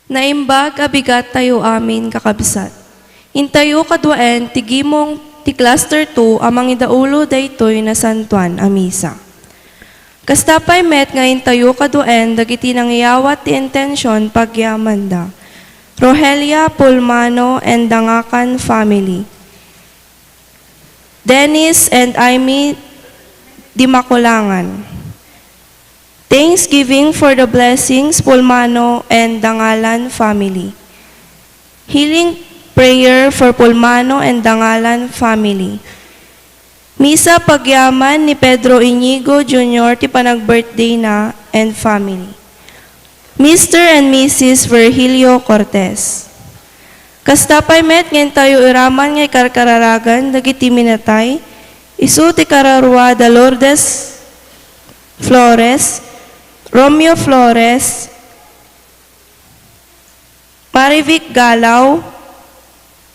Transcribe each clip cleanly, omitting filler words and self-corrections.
Naimbag abigat tayo amin kakabsat. Intayo kadwaen tigimong ti cluster 2 amang idaulo daytoy na santuan amisa. Kastapay met nga intayo kadwaen dagiti nangyawat ti intensyon pagyamanda. Rogelia Pulmano and Dangakan family. Dennis and Amy Dimakulangan. Thanksgiving for the blessings, Pulmano and Dangalan family. Healing prayer for Pulmano and Dangalan family. Misa pagyaman ni Pedro Inigo Jr. ti panag-birthday na and family. Mr. and Mrs. Virgilio Cortez. Kastapay met ngayon tayo iraman ngay karkararagan dagiti minatay. Isu ti Kararua da Lourdes Flores, Romeo Flores, Marivic Galaw,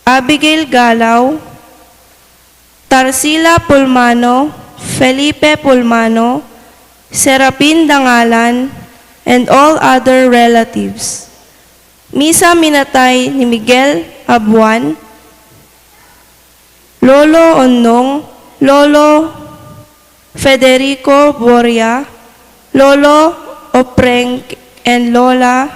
Abigail Galaw, Tarsila Pulmano, Felipe Pulmano, Serapin Dangalan, and all other relatives. Misa minatay ni Miguel Abuan, Lolo Onnong, Lolo Federico Boria, Lolo Opreng, and Lola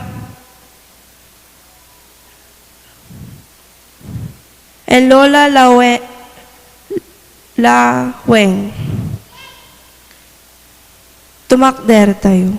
Laweng. Tumakder tayo.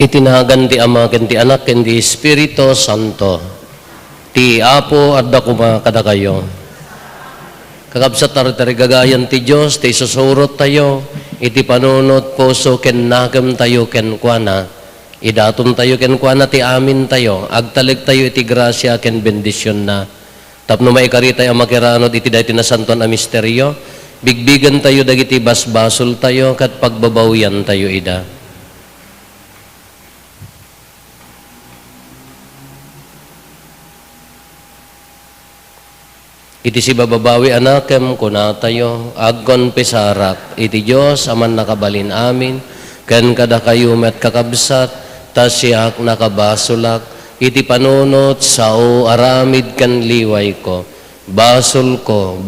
Itinagan ti Ama ken ti Anak ken ti Espiritu Santo. Ti Apo adda kuma kada kayo. Kakabsat tari gagayan ti Dios ti susurot tayo iti panunot puso ken nagem tayo ken kuana. Idaton tayo ken kuana ti amin tayo. Agtaleg tayo iti grasya ken bendisyon na. Tapno maikari tayo makiranod iti daytoy na santuan a misteryo. Bigbigan tayo dagiti basbasol tayo kat pagbabawian tayo ida. Iti si bababawi anakem kunatayo, aggon pesarak, iti Diyos aman nakabalin amin, ken kada kayo met kakabsat, ta siyak nakabasulak, iti panunot sao aramid kan liway ko. Basol ko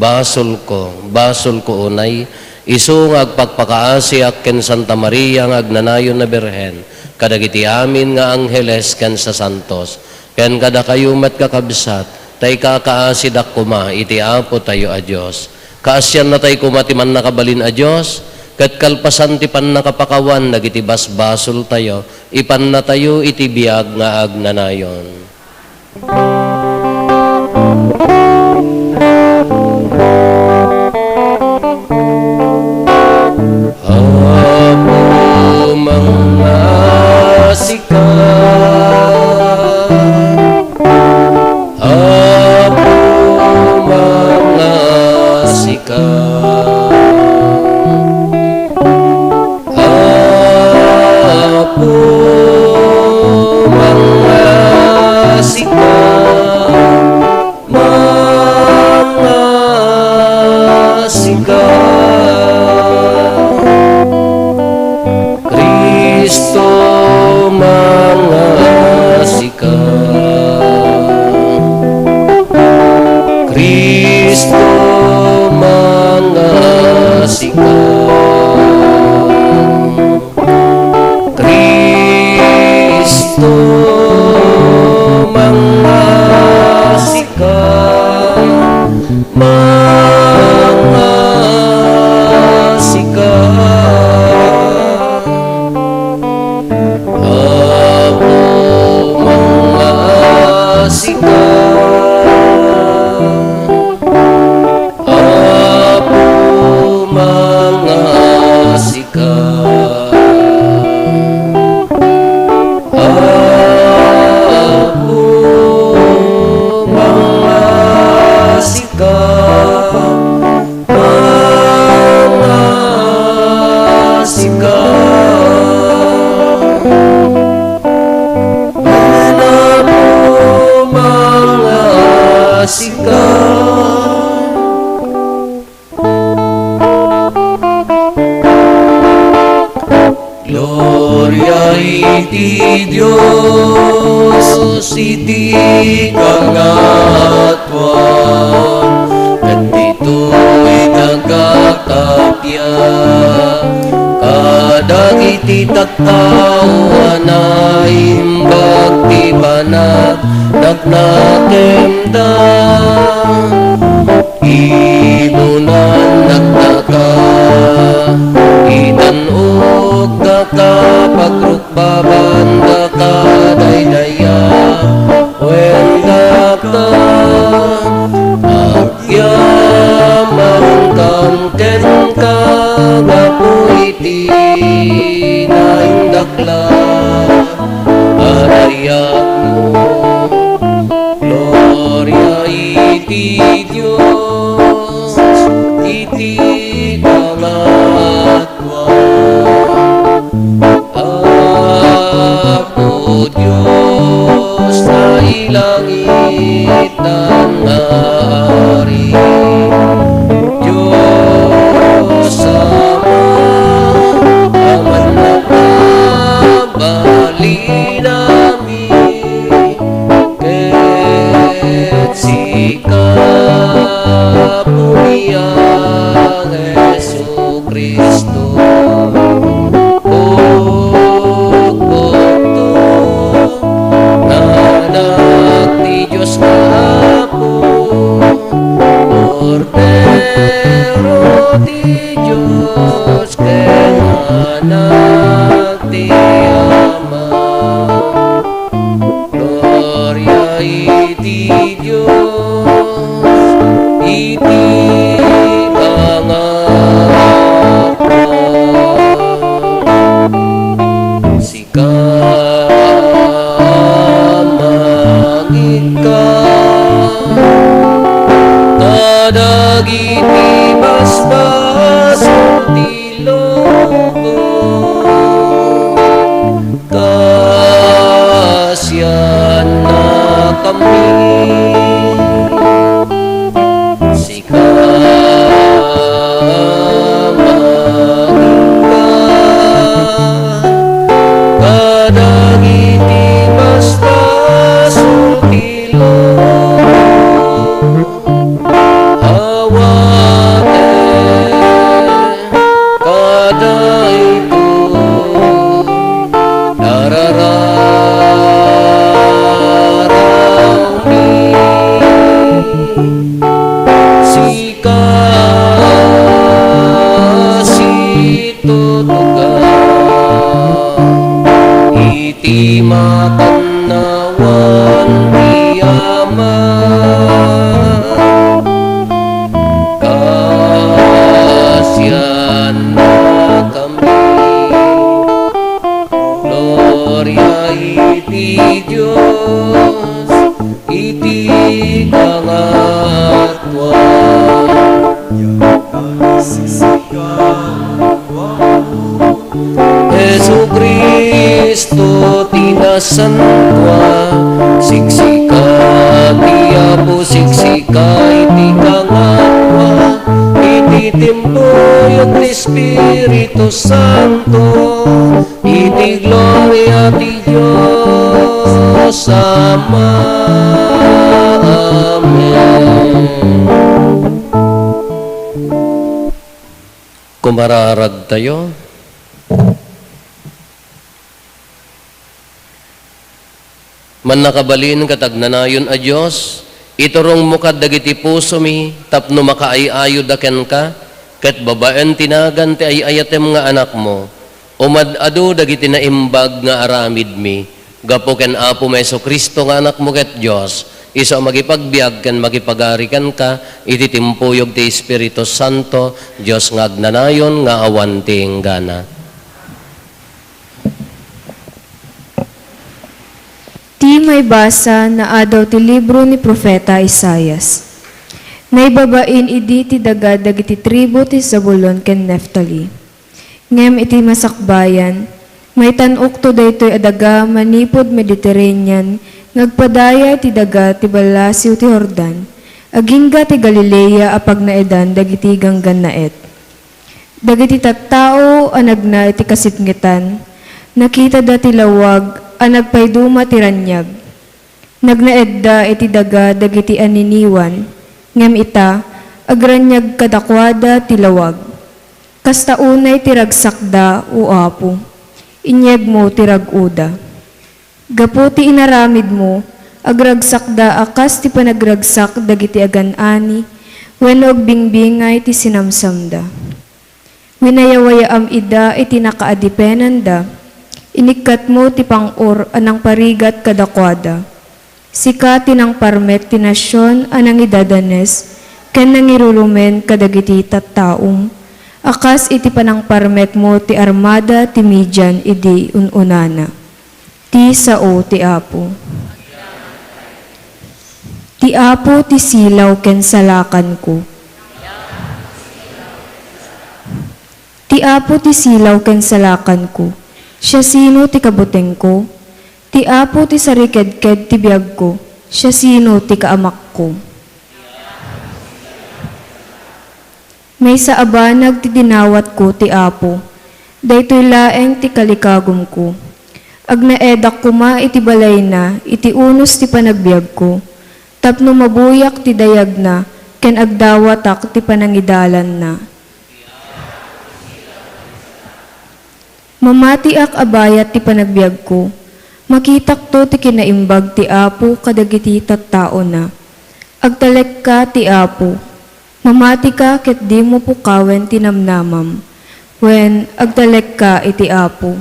unay, isu ngagpagpakaasiak ken Santa Maria ngagnanayon na Birhen, kadagiti amin nga angheles ken sa santos, ken kada kayo met kakabsat, tay kakaasidak kuma iti apo tayo a Diyos. Kaasyan na tay kumatiman nakabalin a Diyos, ket kalpasan ti pan nakapakawan dagiti basbasol tayo, ipan na tayo iti biag nga agnanayon. Apo mga sikat, apo mga sikat, apo mga sikat, mga sikat, Kristo mga sikat, Kristo mga sikat, Kristo mga sikat, mga sikat, apo mga sikat, apo mga sikat, apo mga sikat, mga sikat, apo mga sikat. Gloria iti Dios iti kangatwan, ket dito'y nagkakapya, kadagiti tattao na imbag ti banag nagnatemda, inunan nagtaka, itanog nakapagrukbaban nakadaydaya, wenda ka agyaman kam ken ka ngapuiti naindakla adayak mo. Gloria iti Dios iti kangatwan, apo Diyos na ilangit ng hari, Diyos Ama, aman na kabali namin, ket sikapo niyang Jesu-Kristo, Diyos na apo, Cordero di Diyos, ken anak ti Ama. Gloria iti Diyos iti kangatwan, sikamangit ka, kadagiti basbas ti lobo, tutugan, iti matanawan ti Ama. Kasyan na kami, gloria iti Diyos, iti kangatwa. Jesu Kristo tinasantwa, siksika ti Apo, siksika iti kangatwa, iti timpuyog ti Espiritu Santo, iti gloria ti Diyos Ama. Amen. Kumararag tayo. Man nakabalin katagnanayon a Diyos, iturong mo kad dagiti puso mi, tapno makaayayo daken ka, ket babaen tinagan ti ayayatem nga anak mo, umadado dagiti naimbag nga aramid mi, gapo ken Apo Meso Kristo nga anak mo ket Diyos, iso magipagbiag ken magipagarikan ka, iti timpuyog ti Espiritu Santo, Diyos nga agnanayon nga awan ti enggana. Ti may basa na adaw ti libro ni Propeta Isaias. Naibabain idi ti daga dagiti tribo ti Zabulon ken Neftali. Ngem iti masakbayan, may tanok to daytoy adaga manipod Mediterranean, ngagpadaya ti daga ti balasiw ti Jordan, agingga ti Galilea apag naedan dagiti ganggan naet. Dagiti tattao anagna iti kasitngitan, nakita da ti lawag, nagpayduma ti ranyag. Nagnaedda iti daga dagiti aniniwan, ngem ita, agranyag kadakwada ti lawag. Kasta unay ti ragsakda o Apo, inyeg mo ti raguda. Gapu ti inaramid mo, agragsakda akas ti panagragsak dagiti agan-ani, wenno bingbingay ti sinamsamda. Winayawayaam ida iti nakaadipenanda, inikat mo ti pang-or anang parigat kadakwada. Sika tinang parmek ti nasyon anang idadanes, ken nangirulumen kadagiti tattaum. Akas iti panang parmek mo ti armada ti Midian idi ununana. Ti sao ti Apo. Ti Apo ti silaw ken salakan ko. Ti Apo ti silaw ken salakan ko. Siya sino ti kabuteng ko, ti Apo ti sariked-ked ti biyag ko, siya sino ti kaamak ko. May sa abanag ti dinawat ko ti Apo, daytoy laeng ti kalikagom ko. Agnaedak kuma iti balay na, iti unos ti panagbiag ko, tapno mabuyak ti dayag na, ken agdawatak ti panangidalan na. Mamati ak abayat ti panagbiag ko, makitak to ti kinaimbag ti Apo kadagiti tattao na. Agtalek ka ti Apo, mamati ka ket di mo pukawen ti namnamam, wen agtalek ka iti Apo.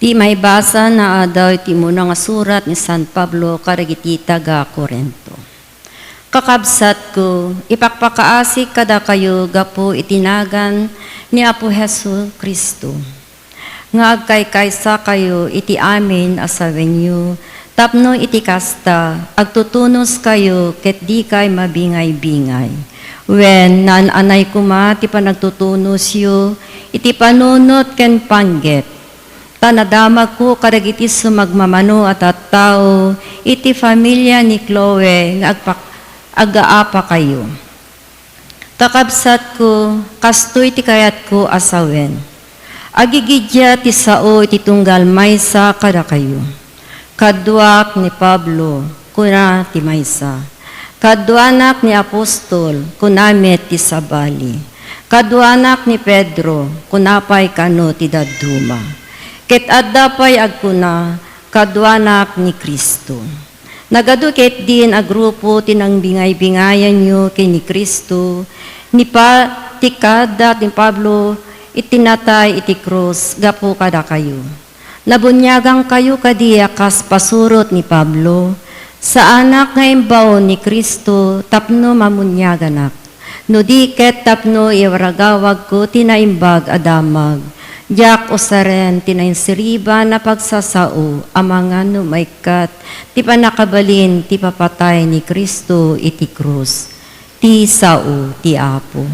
Ti may basa na adaw iti muna nga surat ni San Pablo karagiti taga Corinto. Kakabsat ko, ipakpakaasik kada kayo gapo itinagan ni Apo Hesu Kristo. Nga agkaykaysa kayo iti amin asawenyo, tapno iti kasta, agtutunos kayo ket di kay mabingay-bingay. Wen nananay kuma ti panagtutunos yo, iti panunot ken pangget. Tanadamag ko karagiti sumagmamano at tao, iti familia ni Chloe nga agaapa kayo. Kakabsat ko, kastoy ti kayat ko asawen. Agigidya ti sao iti tunggal maysa kada kayo. Kaduak ni Pablo, kuna ti maysa. Kaduanak ni Apostol, kunamet ti sabali. Kaduanak ni Pedro, kunapay kano ti daduma. Ket adda pay agkuna, kaduanak ni Kristo. Nagadukit din a grupo tinang bingay-bingayan nyo kay ni Kristo, ni tikada ni Pablo, itinatay iti krus, gapo kada kayo. Nabunyagang kayo kadiyakas pasurot ni Pablo, sa anak nga imbaw ni Kristo, tapno mamunyaganak. No diket tapno iwaragawag ko tinaimbag adamag. Diyak usaren tinainsiriba na pagsasao, amangan no maikat, ti panakabalin, ti papatay ni Kristo iti krus. Ti sao, ti apo.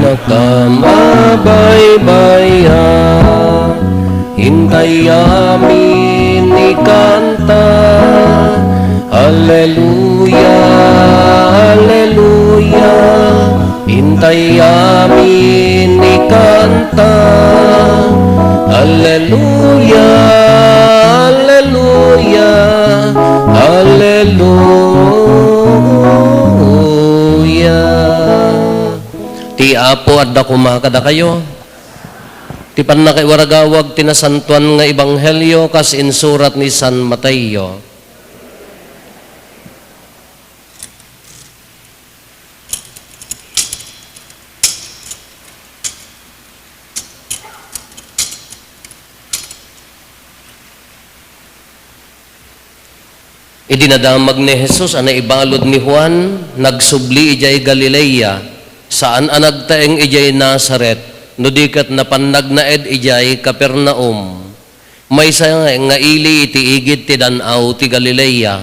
Nagkamabay-baya, hintay amin ikanta. Haleluya, haleluya, hintay amin ikanta. Haleluya, haleluya, haleluya. Ti apo adda kumakada kayo. Ti pannakiwaragawag tinasantuan nga ebanghelyo kas insurat ni San Mateo. Idinadamag ni Jesus ana ibalod ni Juan, nagsubli ijay Galilea, saan anagtaeng ijay Nazaret, no dikat napannagnaed ijay Capernaum. Maysa nga ili iti igid ti danaw ti Galilea,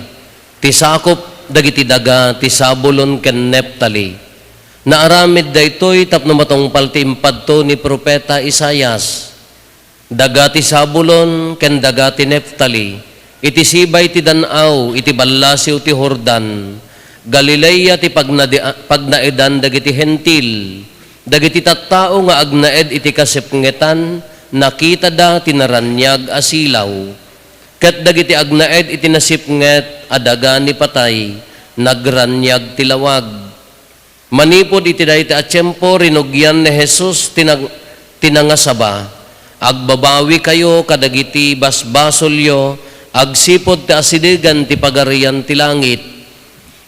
ti sakop dagiti daga ti Zabulon ken Neptali. Naaramid daytoy tapno matungpal ti impadto ni propeta Isaias. Daga ti Zabulon ken daga ti Neptali, iti sibay ti danaw, iti ballasiw ti Jordan, Galilea ti pagnaedan dagiti hentil, dagiti tattao nga agnaed iti kasipngetan, nakita da tinaranyag asilaw. Ket dagiti agnaed iti nasipnget adaga ni patay, nagranyag tilawag. Manipod iti dayti atsyempo rinugyan ni Jesus tinangasaba, agbabawi kayo kadagiti basbasolyo, agsipod ti asidigan ti pagarian ti langit.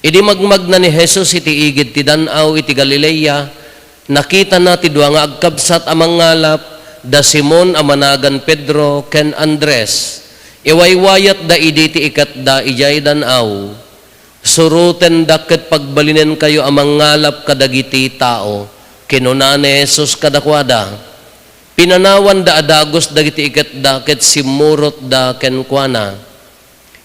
Idi magmagna ni Jesus iti igid ti danaw iti Galilea, nakita na ti dua nga agkabsat amang ngalap, da Simon amanagan Pedro ken Andres. Iwaywayat da idi ti ikat da ijay danaw. Suruten daket pagbalinen kayo amang ngalap kadagiti tao. Kinuna ni Jesus kadakwada. Pinanawan da adagos dagiti ikat da ket simurot da ken kuana.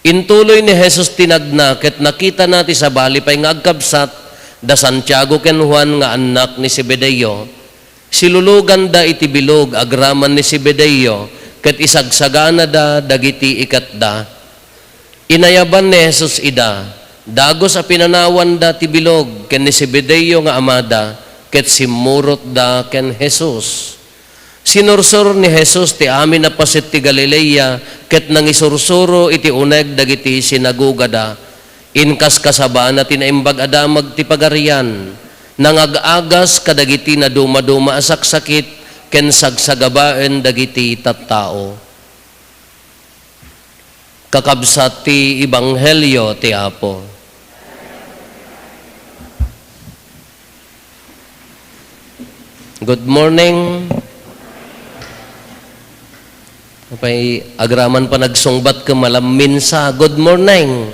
Intuloy ni Jesus tinagna ket nakita nati sa balipay nga agkabsat da Santiago ken Juan nga anak ni Zebedeo. Silulugan da iti bilog agraman ni Zebedeo ket isagsagana da dagiti ikat da. Inayaban ni Jesus ida, dagos a pinanawan da ti bilog ken ni Zebedeo nga amada ket simurot da ken Jesus. Sinursur ni Jesus ti amin na pasit ti Galilea ket nangisursuro iti uneg dagiti sinagoga da. Inkas kasabana tinaimbag adamag ti pagarian. Nangag-agas kadagiti na duma-duma asaksakit ken sagsagabaen dagiti tattao. Kakabsat ti ebanghelyo ti Apo. Good morning. Apay agraman pa nagsungbat ka malamin sa good morning.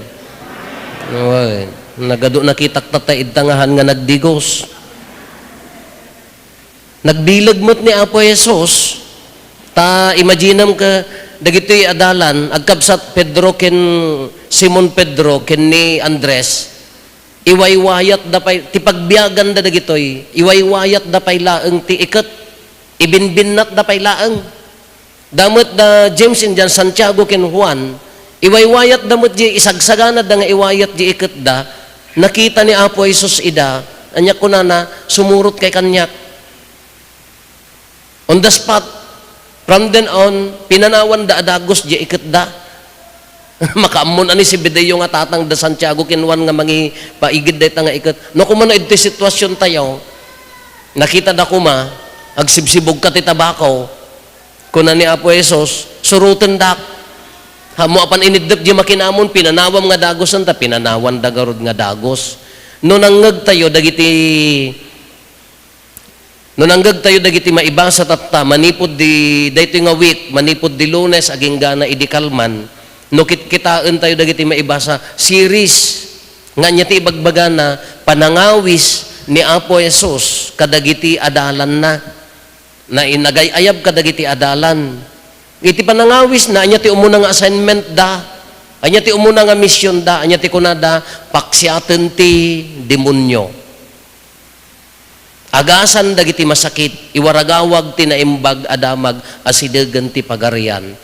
Oy, nagado nakitak tatay itangahan nga nagdigos. Nagbilag mo't ni Apo Jesus, ta imaginam ka dagitoy adalan agkabsat Pedro ken Simon Pedro ken ni Andres. Iwaywayat da pay ti pagbiyagan da dagitoy, iwaywayat da pay laeng ti iket, ibinbinnat da pay laeng. Damot da James and John, Santiago ken Juan, iwaywayat damot di isagsagana da nga iwayat di iket da, nakita ni Apo Jesus ida, anya kunana sumurot kay kanyak. On the spot, from then on, pinanawan da adagos di iket da. Makaamon ani si Bedeyo nga tatang da Santiago kinwan nga mangi paigid dayta nga iket. No kumano iti sitwasyon tayo, nakita da kuma, agsibsibog ka ti tabako, kuna ni Apo Jesus, suruten dak. Hamo apan inidep di makinamon, pinanawam nga dagos anta, pinanawan da garod nga dagos. No nanggag tayo dagiti maibasa tatta, manipod di dayto nga week, manipod di Lunes aging gana idi kalman. No kitaan tayo dagiti maibasa series nga nya ti ibagbagana panangawis ni Apo Jesus kadagiti adalan na inagayayab kadagiti adalan. Iti panangawis na anya ti umuna nga assignment da, anya ti umuna nga mission da, anya ti kunada paksiaten ti demonyo. Agasan dagiti masakit, iwaragawag ti naimbag adamag asidegan ti pagarian.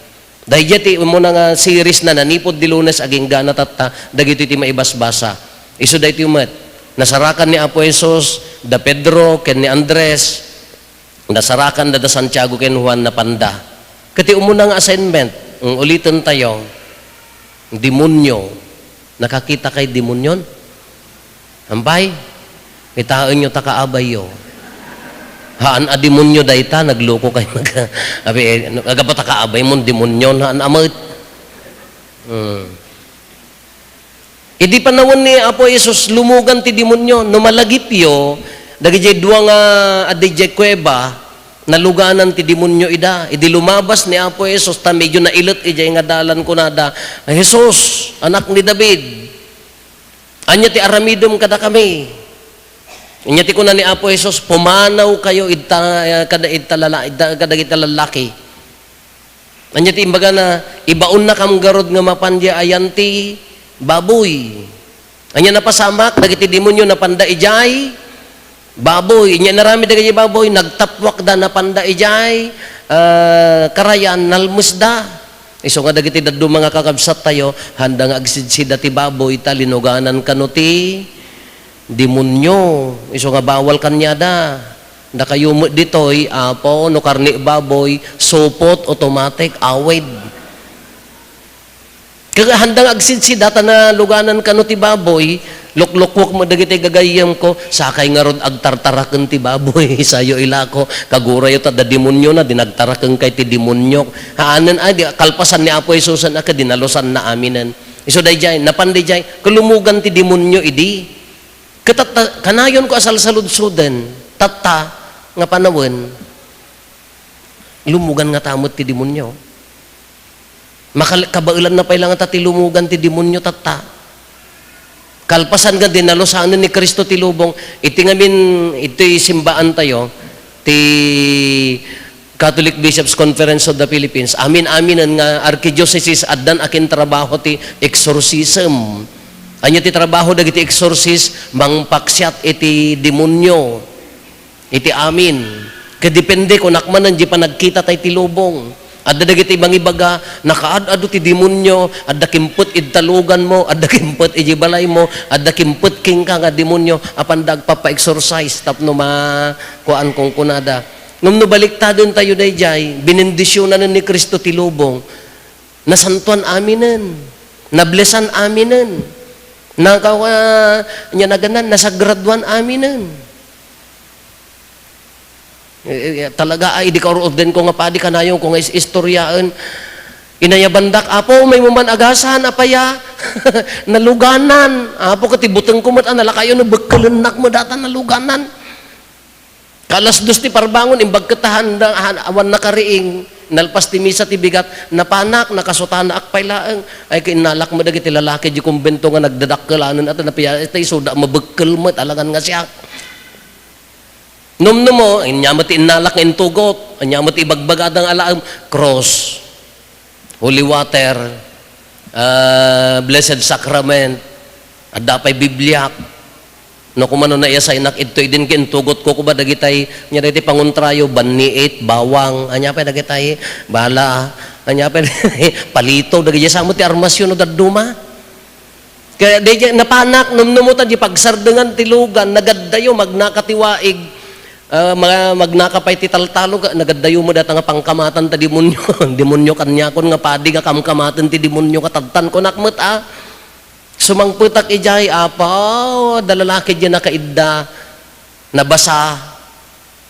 Dahil ti umuna nga series na nanipod di Lunes aging gana tatta dagiti ti maibasbasa. Isu dayto met nasarakan ni Apo Jesus da Pedro ken ni Andres, nasarakan da Santiago ken Juan na panda. Kati umuna nga assignment, ulitin tayo, demonyo. Nakakita kay demonyon? Ambay, itaon nyo takaabay yo. Haan a demonyo dayta, nagloko kay agapata kaabay mo, demonyon, haan amot. Idi panawon ni Apo Jesus, lumugan ti demonyo, numalagipyo, dagijay duwa nga adijay kuweba, naluganan ti demonyo ida. Idi lumabas ni Apo Jesus, ta medyo nailit ijay nga dalan kunada, Jesus, anak ni David, anya ti aramidom kada kami. Inyati ko na ni Apo Jesus, pumanaw kayo kadagita lalaki. Inyati imbaga na, ibaon na kam garod nga mapandya ayanti baboy. Anya napasamak, dagiti demonyo napanda ijay baboy. Inya narami dagiti baboy, nagtapwak da napanda ijay karayan, nalmusda. Iso nga dagiti daddo mga kakabsat tayo, handa nga agsidsida ti baboy, talinuganan kanuti demonyo. Iso nga bawal kanyada. Da kayo ditoy, apo, no karni baboy, supot, automatic, awid. Kaya handang agsidsida, na luganan ka no ti baboy, luklukok mo dagiti gagayam ko, sakay nga rod agtartaraken ti baboy, sayo ilako, kagura yun, da demonyo na, dinagtaraken kay ti demonyo. Haanan ay, kalpasan ni Apo Isusan na, kadinalusan na aminan. Iso day jay, napanday jay, kalumugan ti demonyo idi. Kanayon ko asal saludsudan, tata nga panawin, lumugan nga tamot ti demonyo. Kabailan na pailang nga ti lumugan ti demonyo tata. Kalpasan nga dinalusanan ni Kristo ti lubong, iti ngamin, iti simbaan tayo, ti Catholic Bishops Conference of the Philippines, amin-aminan nga archdiocese addan akin trabaho ti exorcism. Anya ti trabaho dagiti exorcist mangpaksiat iti demonyo. Iti amin. Kadepende kung nakmanan di pa nagkita tay ti lubong. Adda dagiti mangibaga nakaad-ado ti demonyo, adda kimput id talugan mo, adda kimput iji balay mo, adda kimput king ka nga demonyo apan dagpapa-exorcise tapno kuan kung kunada. Ngum no baliktadon tayo dayjay, binendisyonan ni Kristo ti lubong. Nasantuan aminen. Nablesan aminen. Nya naganan, nasa graduan aminan. Talaga ay, di ka din ko nga padi ka na yung kung istoryaan. Inayabandak, apo, may muman agasan, apaya, naluganan. Apo, katibutang kumat, nalakayo, nabagkalanak mo data naluganan. Kalas dos ti parbangon, imbag katahan, awan nakariing, nalpas ti misa ti bigat, napanak, nakasutana akpay laeng, ay kinalak mo dagiti lalaki di kumbento nga nagdadakkalanan at napiya, ito suda mabagkel mo, talagan nga siya. Numno mo, inyamot inalak nga intugot, inyamot ibagbagadang alaam, cross, holy water, blessed sacrament, at dapay bibliak, no kumano na iya sa inak ito din kintugot ko kuba dagitay nya dagiti panguntrayo banniit bawang anya pa dagitay bala anya pa palito dagiti sa mo ti armasyon no dadduma kaya di napanak numnumo ta di pagsardengan ti lugan nagaddayo magnakatiwaig magnakapay ti taltalo nagaddayo mo data nga pangkamatan ta demonyo demonyo kanya kon nga padi nga kamkamatan ti demonyo katadtan ko nakmet sumangputak ijay apaw dalalaki diyan nakaidda nabasa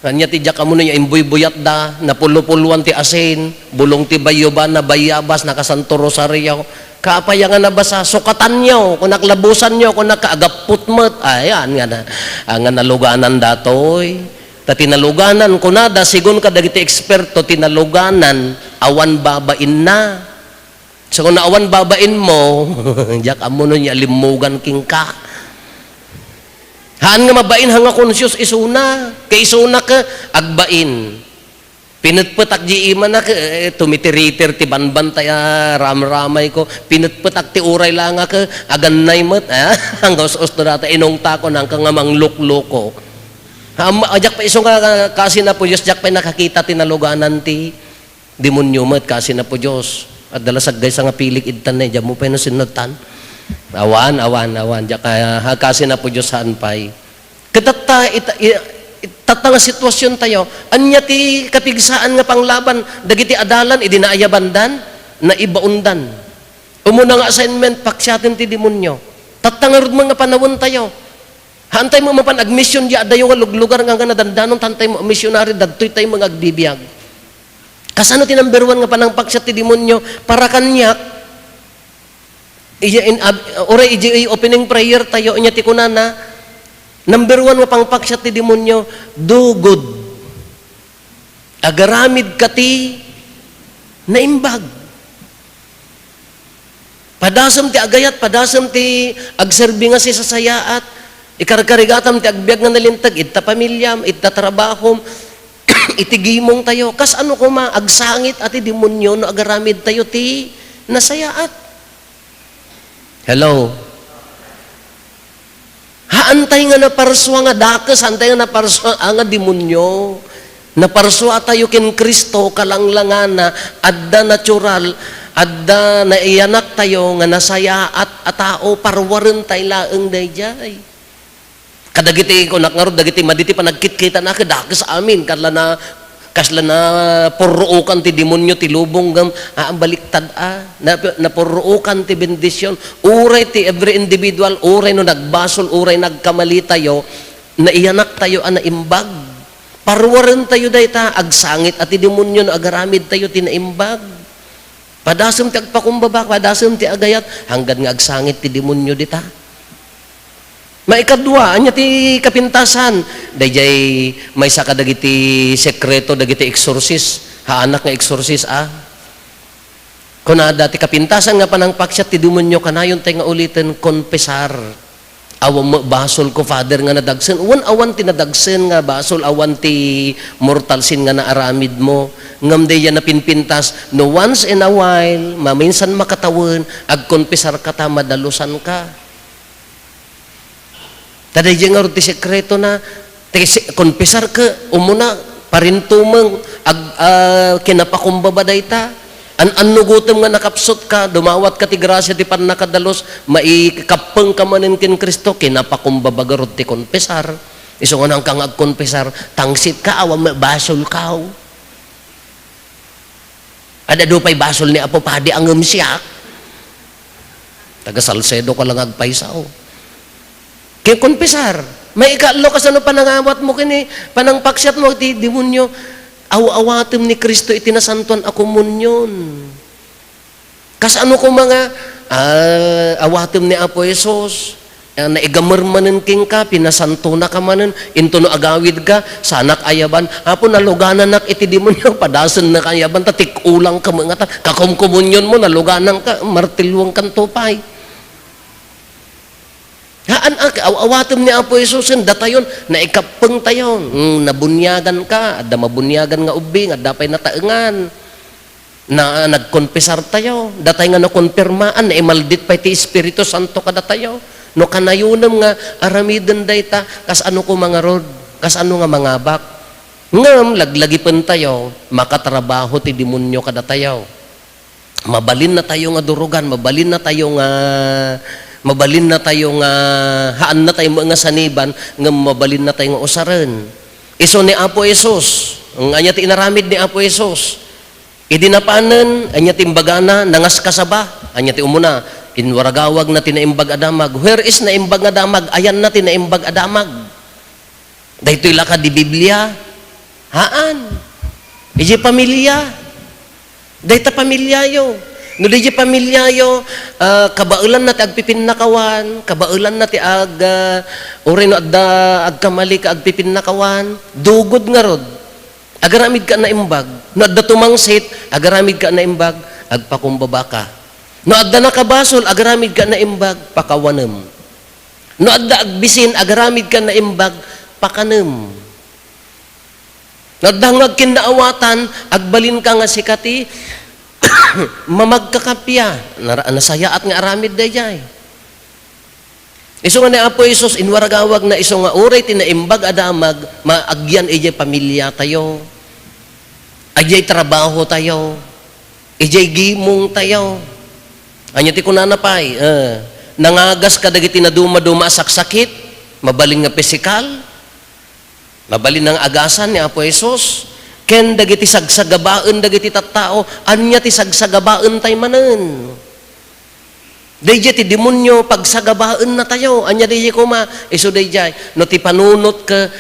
kanya ti jak amo na imbuy-buyat da napulupuluan ti asin bulong ti bayoban na bayabas nakasanto rosaryo kaapaya nga nabasa sukatan nyo kung naklabusan nyo kung nakaagaputmet ayan nga nga naluganan datoy ta tinaluganan ko na da sigun ka dagiti eksperto tinaluganan awan babain na. So kung naawan babain mo, jak amo nun niya limugan king ka. Haan nga mabain hanga konsyos isuna. Kay isuna ka, agbain. Pinutputak di iman na ka, tumitiritir ti banban tayo, ram-ramay ko. Pinutputak ti uray lang ka, aganay mo't, hanggang us na data, inong tako nang kang amang lukloko. Jak pa isong kasi na po Diyos, jak pa nakakita tinaluganan ti demonyo mo't kasi na po Diyos. At dalasag guys nga pilik idtan na, diyan mo pa yung sinutan. Awan, diyan kaya kasi na po Diyos saan pa'y. Katata, nga sitwasyon tayo, anya ti katigsaan nga panglaban, dagiti adalan, idinaayabandan, na ibaundan. Umuna nga assignment, paksyatin ti demonyo. Tatangarod mga panawon tayo. Hantay mo mapan agmisyon di adayo nga luglugar nga nadandanon, tantay mo misyonary, dadtoy tayo mga agdibiyag. Kasano ti number 1 nga panangpaksat ti demonyo para kanyak oray opening prayer tayo inya ti kunana number 1 nga pangpaksat ti demonyo do good agaramid kati naimbag padasam ti agayat padasam ti agserbi nga si sasayaat ikarkarigatam ti agbiag nga nalintag itta pamilyam itta trabahom itigimong tayo. Kas ano ko agsangit at demonyo no agaramid tayo ti nasayaat. Hello? Haantay nga naparswa nga dakas, haantay nga naparswa nga demonyo. Naparswa tayo kin Kristo kalanglangana, adda natural, adda naiyanak tayo nga nasayaat at tao parwarin tayo laeng dayjay. Kadagiti ko nakngarod dagiti maditi pa nagkit-kita na kadakas amin kasla na puruukan ti demonyo ti lubong gam ang baliktad na puruukan ti bendisyon uray ti every individual uray no nagbasol uray nagkamali tayo naiyanak tayo na imbag parwaren tayo dayta agsangit at ti demonyo no agaramid tayo ti naimbag padasem ti agpakumbaba padasem ti agayat hanggan nga agsangit ti demonyo dita. Maikadwa, anya ti kapintasan. Dayjay may saka dagiti sekreto, dagiti exorcist. Haanak nga exorcist, Kunada ti kapintasan nga panangpaksat ti demonyo kanayon tayo nga ulitin, konpesar. Awang basol ko, Father, nga nadagsen. Awan ti nadagsen nga basol, awan ti mortal sin nga naaramid mo. Ngam day yan na pinpintas, no once in a while, maminsan makatawan, agkonpesar ka ta, madalusan ka. Taday dyan nga ti sekreto na konpesar ka umuna parintumang kinapakumbaba dayta anugutom nga nakapsot ka dumawat ka ti grasya ti panakadalos maikapeng ka manin kin Kristo kinapakumbaba garot ti konpesar iso nga nang kang agkonpesar tangsit ka awang basol ka ada do pay basol ni Apo Padi ang siyak taga Salcedo ka lang agpaysaw kaya konpesar, may ikalo ka sa no panangawat mo kini, panangpaksyat mo, ti demonyo, awawatim ni Kristo itinasantuan ako munyon. Kas ano ko mga awatim ni Apo Jesus, naigamar manen king ka, pinasanto na ka manen, into no agawid ka, sanak ayaban, hapo naluganan nak iti demonyo, padasan na kayaban, tatikulang ka mga ta, kakumkumunyon mo, naluganan ka, martilwang kan tupay. Haan awatem ni Apo Isusin, datayon, naikapeng tayo, nabunyagan ka, ada mabunyagan nga ubing, ada pa'y nataengan, na nagkonpesar tayo, datay nga nakonpirmaan, na imaldit pa'y ti Espiritu Santo kada tayo, no kanayunam nga aramiden dayta kas ano ko mga rod, kas ano nga mga bak. Ngam laglagipen tayo, makatrabaho ti demonyo kada tayo. Mabalin na tayo nga durugan, mabalin na tayo nga haan na tayo nga saniban, nga mabalin na tayo nga usaran. Iso ni Apo Isus, ang anya ti inaramid ni Apo Isus. Idinapanan, anya ti imbagana, nangas kasaba, anya ti umuna, inwaragawag na tinaimbag adamag. Where is naimbag adamag? Ayan na tinaimbag adamag. Dahito'y laka di Biblia. Haan. Iji pamilya. Dahita pamilyayo. No di pamilyayo, kabaulan na ti agpipin-nakawan, kabaulan na ti uri no agkamali ka agpipin-nakawan, dugod nga rod. Agaramid ka na imbag. No adda tumangsit, agaramid ka na imbag, agpakumbaba ka. No adda nakabasol, agaramid ka na imbag, pakawanem. No adda agbisin, agaramid ka na imbag, pakanem. No adda nga kinaawatan, agbalin ka nga sikati, mamagkakapya, nasayaat nga aramid dayay. Iso nga ni Apo Isus, inwaragawag na iso nga uray, tinaimbag adamag, maagyan ijay pamilya tayo, ajay trabaho tayo, ijay gimong tayo. Anya ti kunanapay, nangagas ka dagiti na duma-duma saksakit, mabaling nga pisikal, mabalin ng agasan ni Apo Isus, ken dagiti sagsagabaan dagiti tattao, anya ti sagsagabaan tay manen. Dayjay ti demonyo pagsagabaan na tayo, anya dayjay kuma, iso dayjay, no ti panunot ka,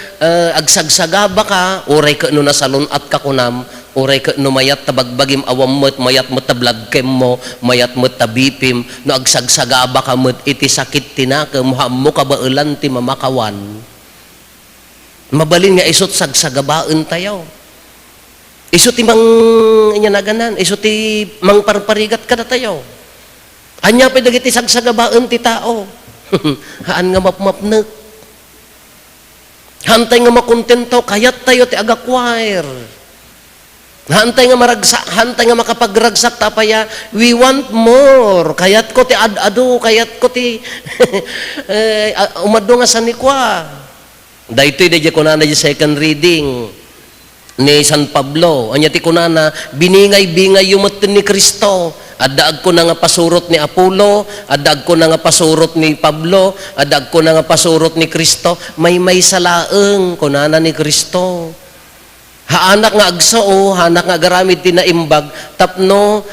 agsagsagaba ka, uray ka no nasalunat ka kunam, uray ka no mayat tabagbagim awam mo't, mayat mo tabladkem mo, mayat mo tabipim, no agsagsagaba ka mo't iti sakit tinaka, mo kabailan ti mamakawan. Mabalin nga isot sagsagabaan tayo. Iso ti mang inyanaganan, iso ti mang parparigat ka na tayo. Anya pa dagiti sagsagabaan ti tao. Haan nga mapmapnek. Hantay nga makontento, kayat tayo ti agakwire. Hantay nga makapagragsak tapaya, we want more. Kayat ko ti ad-ado, kayat ko ti umado nga sanikwa. Dahito'y dahil ko na second reading ni San Pablo. Anya ti kunana, biningay-bingay yumatin ni Kristo. Addaag ko na nga pasurot ni Apollo, addaag ko na nga pasurot ni Pablo, addaag ko na nga pasurot ni Kristo, may salaeng kunana ni Kristo. Haanak nga agsao, hanak nga garamid tinaimbag, tapno,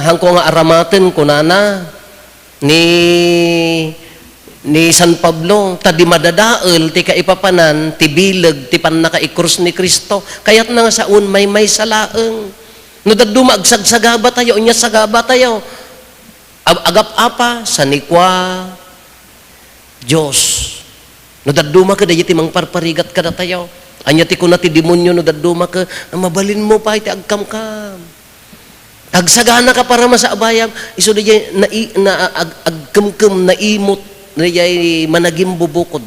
hangko nga aramaten kunana ni San Pablo, tadi madadael, ti kaipapanan, ti bileg, ti panakaikrus ni Kristo, kayat na nga saun may salaeng. No daduma agsagsagaba tayo, unya sagaba tayo. Agap-apa, sanikwa, Diyos. No daduma ka, dahi ti mang parparigat ka na tayo. Anya ti kuna ti demonyo, no daduma ka, mabalin mo pa, iti agkam-kam. Agsagana ka para masaabayam, iso dahi agkam-kam, naimot, dahi managim bubukod.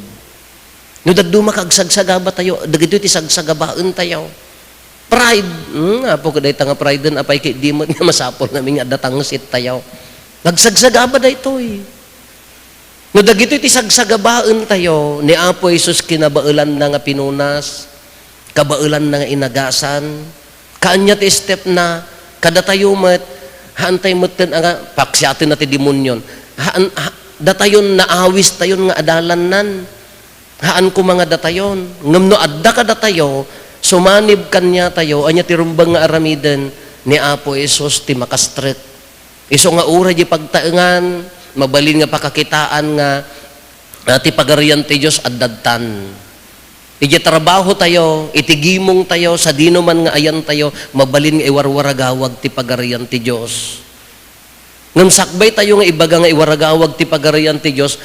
No daduma ka, agsagsagaba tayo, dagito ti sagsagabaan tayo. Pride, apo kaday nga pride din, apay kay dimot nga masapol namin nga datangsit tayo. Nagsagsagaba da ito eh. No dagito iti sagsagabaan tayo, ni Apo Isus kinabailan na nga pinunas, kabailan na nga inagasan, kaanya ti step na, kada tayo mat, hantay maten nga, paksyatin natin demonyon, datayon naawis tayon nga adalanan, haan ko mga datayon, ngam no adda ka datayo, sumanib kanya tayo, anya tirumbang nga aramiden ni Apo Isus ti makastret. Iso nga ura di pagtaengan, mabalin nga pakakitaan nga ti pagarian ti Diyos addadtan. Iti trabaho tayo, itigimong tayo, sa dino man nga ayan tayo, mabalin nga iwarwaragawag ti pagarian ti Diyos. Ngam sakbay tayo nga ibaga nga iwaragawag ti pagarian ti Diyos,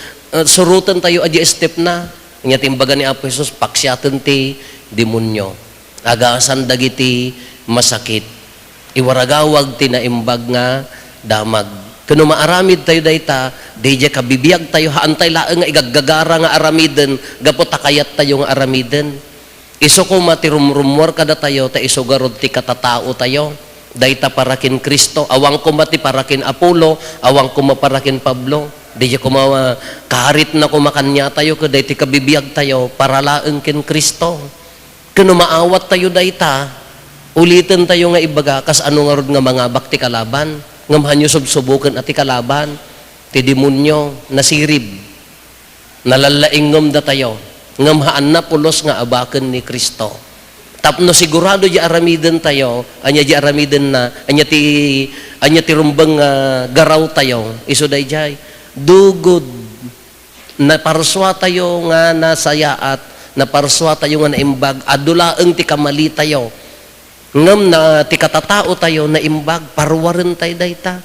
surutan tayo adya step na. Nya timbaga ni Apo Jesus, paksyaten ti demonyo. Agasan dagiti masakit. Iwaragawag ti naimbag nga damag. Kuno maaramid tayo dayta, dayja kabibiyag tayo, haantay laeng nga igaggagara nga aramiden, gapo takayat tayo nga aramiden. Iso ko matirumrumwar kada tayo, ta iso garod ti katatao tayo. Dayta parakin Kristo, awang ko mati parakin Apollo, awang ko maparakin Pablo. Dayja ko kaharit na kumakanya tayo, kaday ti kabibiyag tayo, para laeng ken Kristo. Kuno maawat tayo dayta, ulitin tayo nga ibaga, kas ano nga rod nga mga bakti kalaban, ngamahan nyo subsubukan at ikalaban, ti demonyo, nasirib, nalalaingom da tayo, ngamahan na pulos nga abakan ni Kristo. Tapno sigurado di aramiden tayo, anya di aramiden na, anya ti rumbang garaw tayo, iso day jay, dugod, na parswa tayo nga nasayaat, na parswa tayo nga naimbag, adulaeng ti kamali tayo, ngam na ti katatao tayo na imbag, parwarin tayo dayta.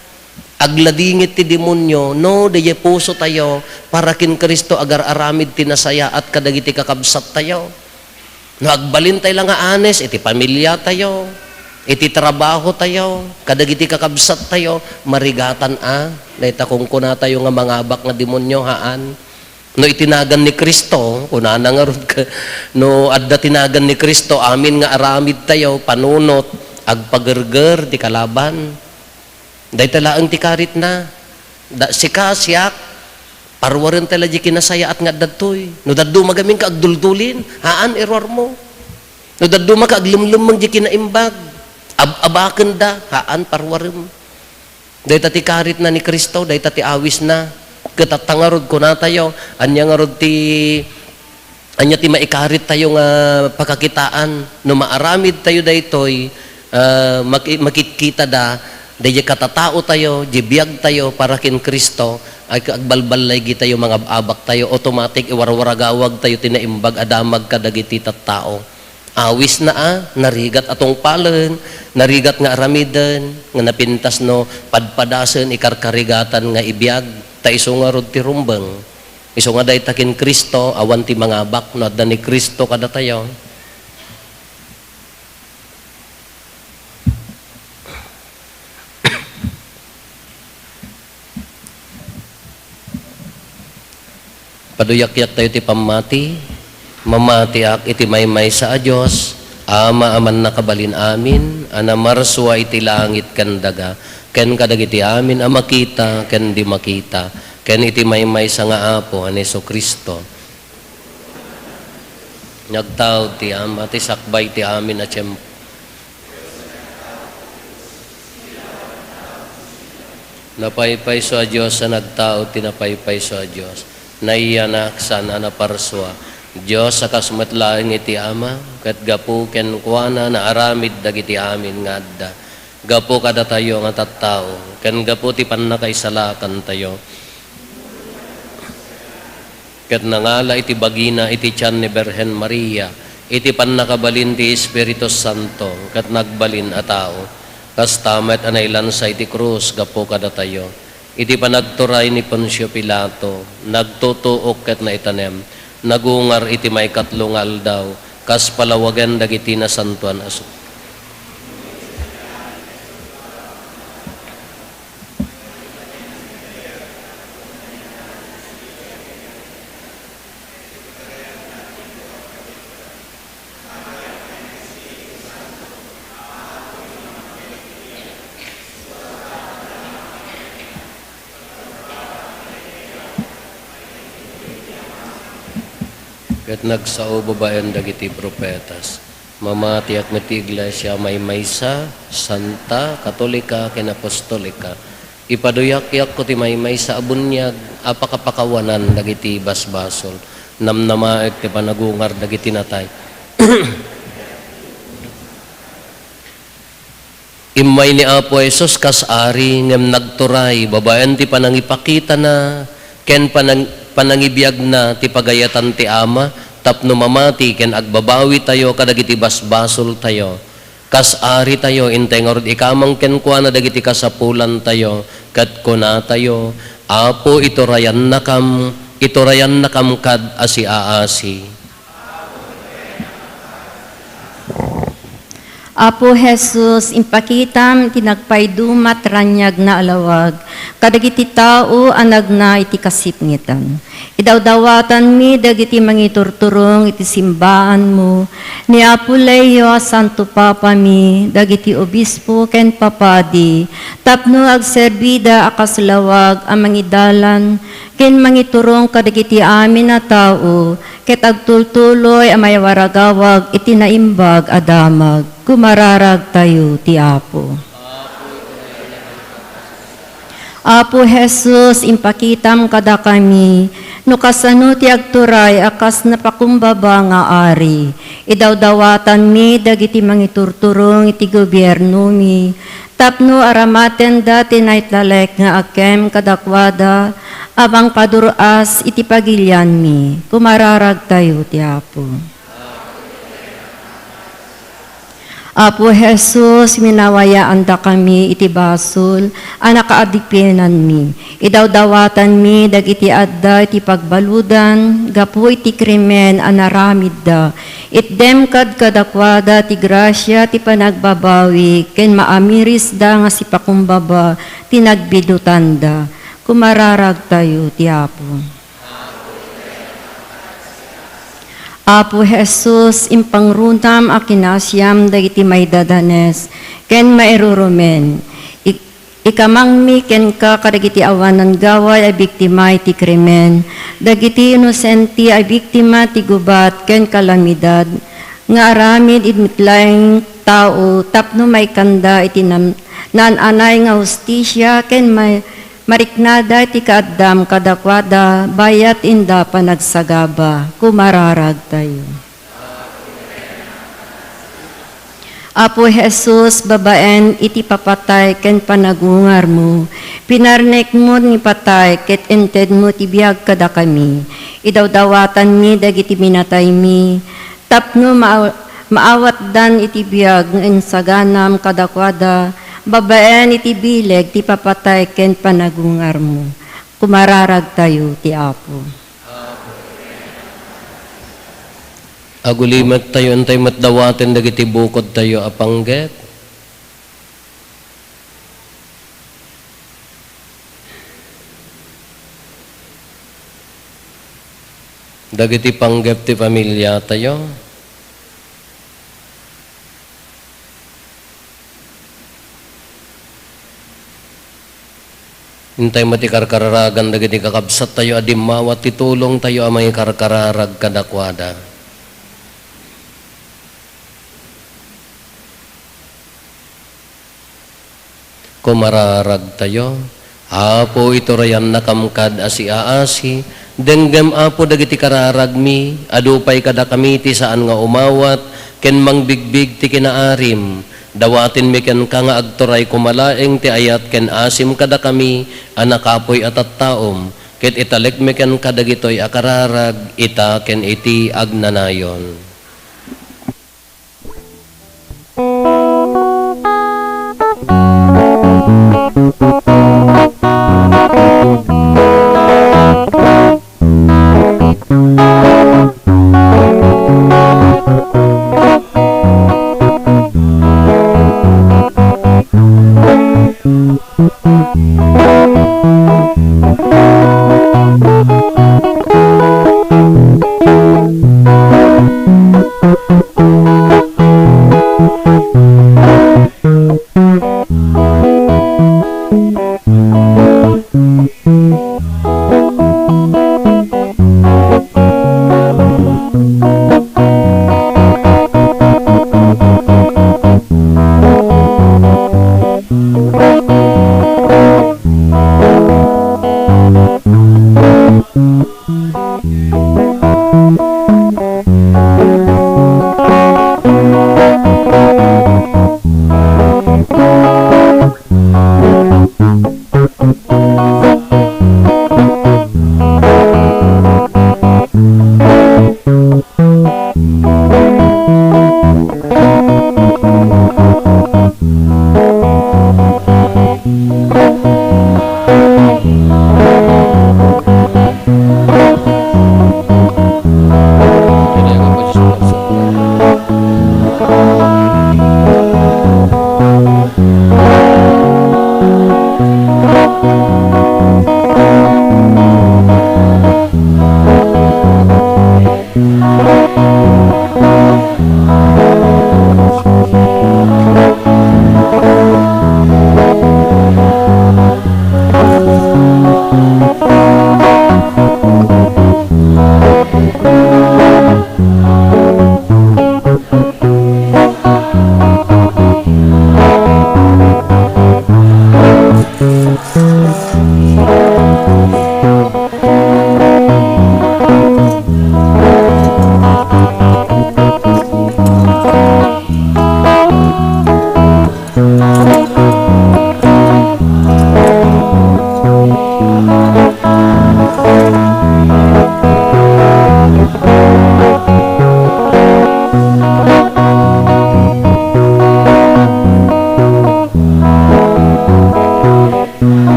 Agladingit ti demonyo, no, daye puso tayo, para kin Kristo agar aramid tinasaya at kadagiti kakabsat tayo. No, agbalin tayo lang nga anes, iti pamilya tayo, iti trabaho tayo, kadagiti kakabsat tayo, marigatan dayta kung kuna tayo nga mangabak nga demonyo haan. No itinagan ni Kristo, kunana nga rod ka, no adda tinagan ni Kristo, amin nga aramid tayo, panunot, agpagerger, di kalaban. Day talaang tikarit na. Sika, siyak, parwarin tala di kinasaya at nga dadtoy. No daddo magamin ka agdultulin, haan error mo. No daddo maka aglumlumang di kinaimbag, abaken da, haan parwarin. Day tikarit na ni Kristo, day tati awis na. Katatangarod ko na tayo, anya nga rod ti maikarit tayo nga pagkakitaan, no maaramid tayo daytoy, makitkita da, dahi katatao tayo, jibiyag tayo para kin Kristo, ay agbalbalay tayo mga abak tayo, automatic iwarwaragawag tayo tinaimbag adamag kadagiti tattao. Awis na narigat atong palen, narigat nga aramiden, nga napintas no, padpadasen, ikarkarigatan nga ibiyag, ta iso nga rod ti rumbang, iso nga day takin Kristo, awan ti mga bak, no adda ni Kristo kada tayo. Paduyak-yak tayo ti pamati, mamati ak iti maymay sa Diyos, ama aman nakabalin amin, anamarswa iti langit kandaga, ken kadagiti amin makita, ken di makita, ken iti maymay sa nga apo, Hesu Kristo. Nagtaw ti ama, ti sakbay ti amin at siyempre. Napaypay sa Diyos sa nagtao, tinapaypay sa Diyos. Naiyanak sana na parswa. Diyos sa kasmatlaing iti ama, kat gapu ken kuana na aramid dagiti amin nga adda. Gapu kada tayo nga tattao, ken gapu ti pannakaisalakan tayo. Ket nangala iti bagina iti tiyan ni Berhen Maria, iti pannakabalin ti Espiritu Santo, ket nagbalin a tao. Kas tamet anaylan sa iti krus, gapu kada tayo. Iti panagturay ni Poncio Pilato, nagtutuok ket na itanem, nagungar iti may katlungal daw, kas palawagan dagiti na santuan aso. Ket nagsao babaen dagiti propetas. Mamati at mati iglesia may maysa, santa, katolika, ken apostolika. Ipaduyak-yak ko ti may maysa abunyag, apakapakawanan dagiti basbasol. Namnamaek ti panagungar dagiti natay. Imay ni Apo Jesus kas ari ngem nagturay, babaen ti panangipakita na, ken panangibiyag na ti pagayatan ti ama, tapno mamati ken agbabawi tayo kadagiti basbasol tayo. Kas ari tayo intay nga rod ikamang ken kuana dagiti kasapulan tayo, ket kuna tayo, Apo ito rayan nakam Iturayan na kamkad asi aasi. Apo Jesus, impakitam tinagpaydumat ranyag na alawag, kadagiti tao anag na iti kasipngitan. Idawdawatan mi dagiti mangiturturong iti simbaan mo, ni Apo Leo Santo Papa mi, dagiti obispo ken papadi, tapno agserbida akas lawag ang mangidalan, ken mangiturong kadagiti amin na tao, ket agtultuloy ang mayawaragawag iti naimbag adamag, kumararag tayo ti Apo. Apo Jesus, impakitam kada kami, no kasano ti agturay akas napakumbaba nga ari, idawdawatan mi dagiti mangiturturong iti gobyerno mi, tapno aramaten dati naitlalek nga akem kadakwada, abang kaduras iti pagilyan mi, kumararag tayo ti Apo. Apo Jesus, minawayaan da kami iti basol, anakaadipinan mi. Idawdawatan mi, dagiti adda iti pagbaludan, gapu iti krimen, anaramid da. Itdem kad kadakwada, ti grasya, ti panagbabawi, ken maamiris da nga si pakumbaba, tinagbidutan da. Kumararag tayo, ti Apo. Apo Jesus, impangruntam akinasyam dagiti may dadanes, ken mairurumen. Ikamang mi ken ka kadagiti awanan gaway ay biktima iti krimen, dagiti inosenti ay biktima ti gubat ken kalamidad, nga aramid idmitlaing tao, tapno may kanda iti nananay nga hustisya, ken may mariknada ti kaadam kadakwada, bayat inda panagsagaba, kumararag tayo. Apo Jesus, babaen iti papatay ken panagungar mo, pinarnek mo ni patay ket ented mo ti biag kada kami, idawdawatan mi dagiti minatay mi, tapno maawat dan iti biag ng saganam kadakwada, babaen iti bileg ti papatay ken panagungar mo, kumararag tayo ti Apo. Agulimat tayo antay matdawaten dagiti bukod tayo apangget. Dagiti panggep ti pamilya tayo. Intay mati karkararagan dagiti kakabsat tayo adimawat titulong tayo amay karkararag kadakwada. Kumararag tayo. Apo iturayan na kamkad asi aasi, denggem apo dagiti kararag mi, adupay kada kami ti saan nga umawat, ken mangbigbig ti kinaarim, dawatin mi ken ka nga agturay kumalaeng ti ayat ken asim kada kami, anakapoy at taom, ket italek mi ken kadagitoy akararag, ita ken iti agnanayon.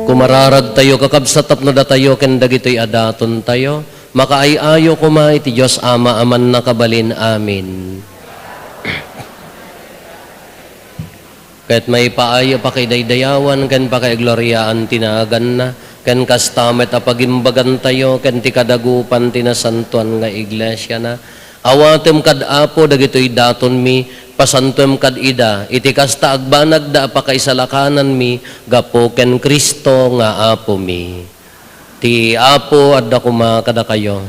Kumararag tayo kakabsatap na datayo ken dagitoy adaton tayo makaayayo kuma iti Dios Ama aman nakabalin amin. Ket may paayo pa kay daydayawan ken pa kay gloryaan tinagan na ken kastamet apagimbagan tayo ken ti kadagupan tinasantuan nga iglesia na awatem kad apo dagitoy daton mi pasantom kad ida iti kasta agbanag da apakaisalakanan mi gapo ken Kristo nga apo mi. Ti apo adda kuma kada kayo.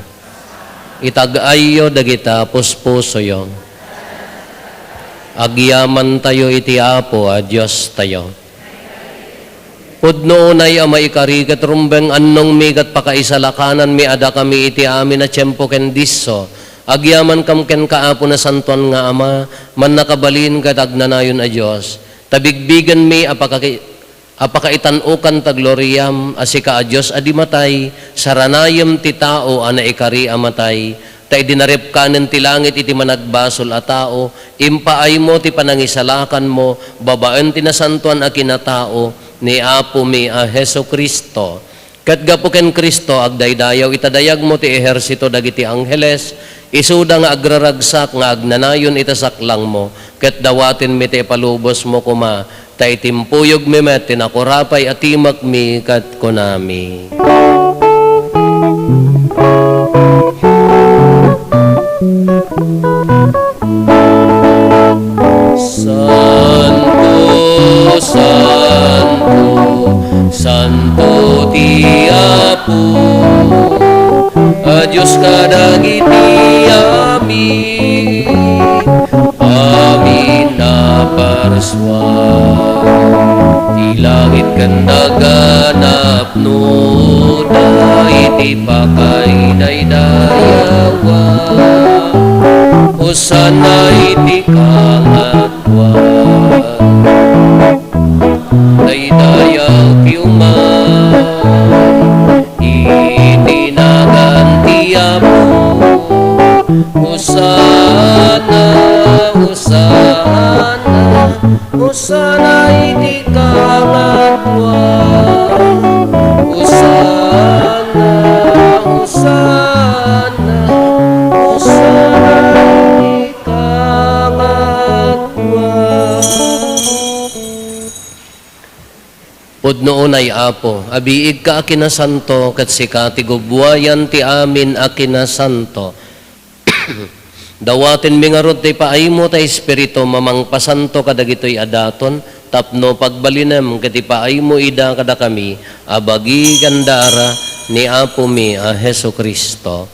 Itag-ayo dagita puspusoyo. Agyaman tayo iti apo a Dios tayo. Pudno unay ama ikarigat rumbeng annong mi kat pakaisalakanan mi ada kami iti amin na tiyempo ken disso. Agyaman kam ken kaapo na santuan nga ama, man nakabalin kat agnanayon a Diyos. Tabigbigan mi apakaitanukan ta gloriam asika a Diyos adi matay, saranayam ti tao ana ikari amatay. Ta idinarip kanen ti langit iti managbasol a tao, impaay mo ti panangisalakan mo, babaen ti nasantuan a kinatao, ni apo mi a Heso Kristo. Kat gapo ken Kristo agdaydayaw itadayag mo ti ehersito dagiti angheles, isuda nga agraragsak nga agnanayon itasaklang mo, ket dawatin mi ti palubos mo kuma, ta itimpuyog mi met tinakurapay atimak mi kat kunami. Santo, Santo, Santo ti Apo, a Diyos kadagiti amin, amin na parswa. Ti langit kandaganap no da iti pakay daydayawa, Hosana iti kalatwan, daydayaw ti uman, itinaganti Apo, Hosana, Hosana, Hosana iti kalatwan, Hosana, Hosana, Hosana iti kalatwan. Pudno unay Apo, abiig ka akinasanto, kat sika ti gubwayan ti amin akinasanto. Dawatin mi nga rod ti paaymo ta Espiritu mamang pasanto kadagitoy adaton, tapno pagbalinem ket ipaaymo ida kada kami, abagi gandara ni Apo mi a Heso Kristo.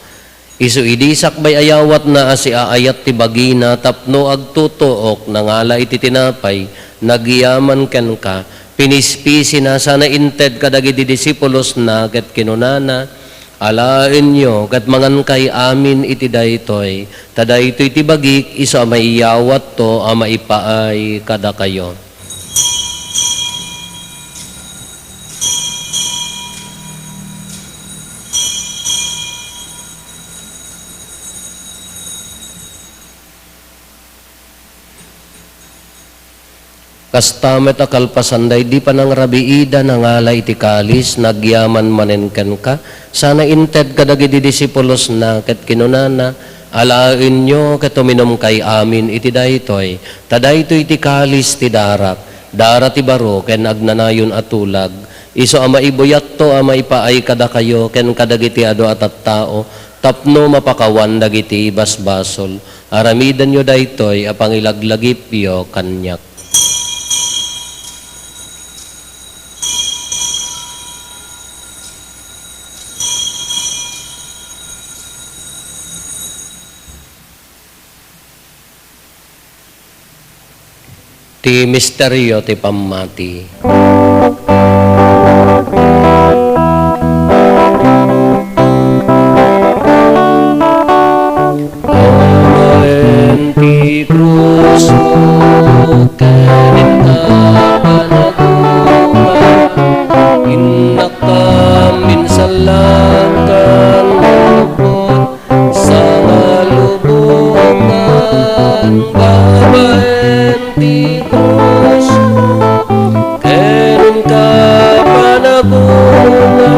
Isu idisak bay ayawat na asi aayat ti bagina, tapno agtutuok nangala iti tinapay, nagyaman ken ka, pinispisi na sana inted kadagiti disipulos na ket kinunana, alain nyo kat mangan kay amin iti daytoy, tadaytoy ti bagik iso maiyawat to a maipaay kada kayo. Kastamet akalpasanday di pa nang rabiida nangalay iti kalis, nagyaman manenken ka, sana inted kadagiti disipulos na ket kinunana, alain nyo ket uminom kay amin iti daytoy, tadaytoy iti kalis ti darak, darati baro ken agnanayon atulag. Iso ama ibuyat to ama ipaay kada kayo ken kadagiti ado at tao tapno mapakawan dagiti basbasol. Aramidan yo daytoy apang ilaglagip yo kanyak. Ti misteryo ti pamati. Amaen ti krus mo kanin ka panagupa inak kamin salakan lupot sa ngalubungan babaen ti krus kanin ka panagupa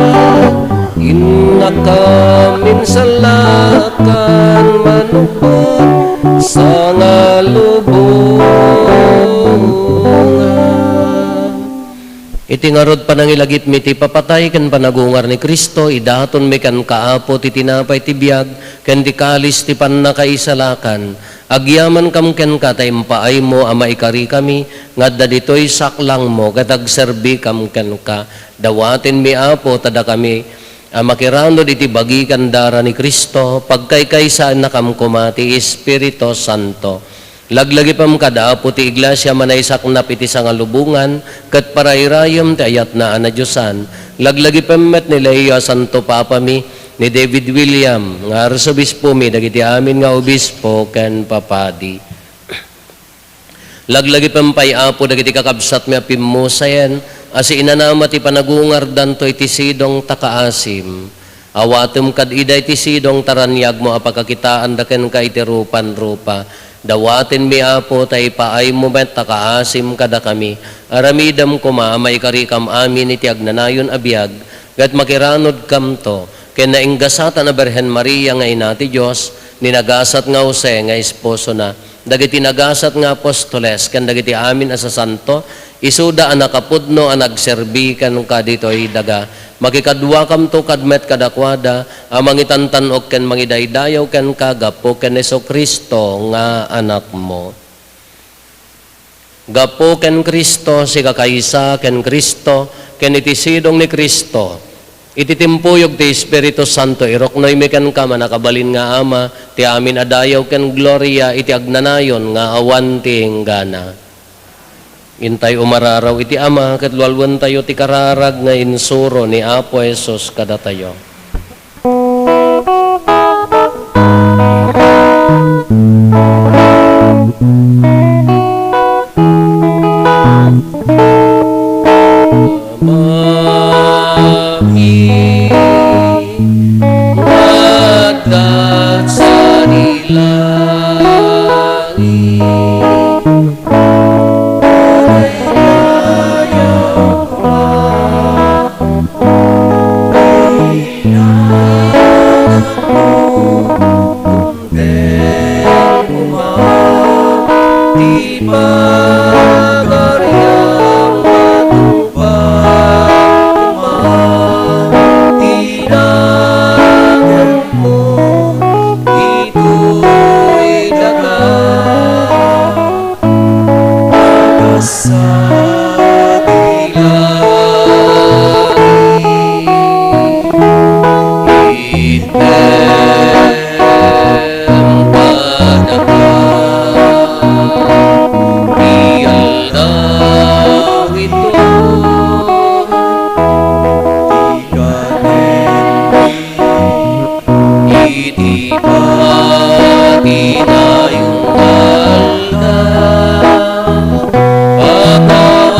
inak kamin salakan manupot sa ngalubungan. Iti ngarod panangilagip mi ti papatay ken panagungar ni Kristo idaton mi kan kaapo ti tinapay ti biag ken ti kalis ti pannakaisalakan agyaman kam ken katay mapaay mo ama ikari kami ngadda ditoy saklang mo ket agserbi kam ken ka dawaten mi apo tada kami makiranod iti bagikan dara ni Kristo, pagkaykaysa na kam kumati Espiritu Santo. Laglagi pam kadaapo ti iglesia manaysak na piti sangalubungan, kat parairayom ti ayat na anadyosan. Laglagi pam met ni Leo Santo Papa mi, ni David William, nga arsobispo mi, dagiti amin nga obispo, ken papadi. Laglagi pam payapo, dagiti kakabsat mi apimusayan, asi inanama ti panagungar danto iti sidong takaasim. Awatum kad ida iti sidong taranyag mo apakakitaan daken ka iti rupan-rupa. Dawatin mi apo tay paay mo met takaasim kada kami. Aramidam kuma maikarikam amin iti agnanayon abiyag. Gat makiranod kam to. Ken nainggasatan na Berhen Maria nga ina ti Dios ninagasat nga Jose nga esposo na. Dagiti nagasat nga apostoles ken dagiti amin asa santo isuda ang nakapudno ang nagserbi kan ka dito'y daga. Makikadwa kam to kadmet kadakwada, ang mangitantanok ken mangidaydayaw ken kagapo ken Hesus Kristo nga anak mo. Gapo ken Kristo, si kakaysa ken Kristo, ken itisidong ni Kristo. Ititimpuyog ti Espiritu Santo, iroknoy mi ken ka manakabalin nga ama, ti amin adayaw ken gloria, iti agnanayon nga awan ti hinggana. Intay umararaw iti ama, katlualwan tayo ti kararag nga insuro ni Apo Jesus kada tayo. Mami, wadat sa nilangit.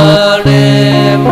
Pagkawalim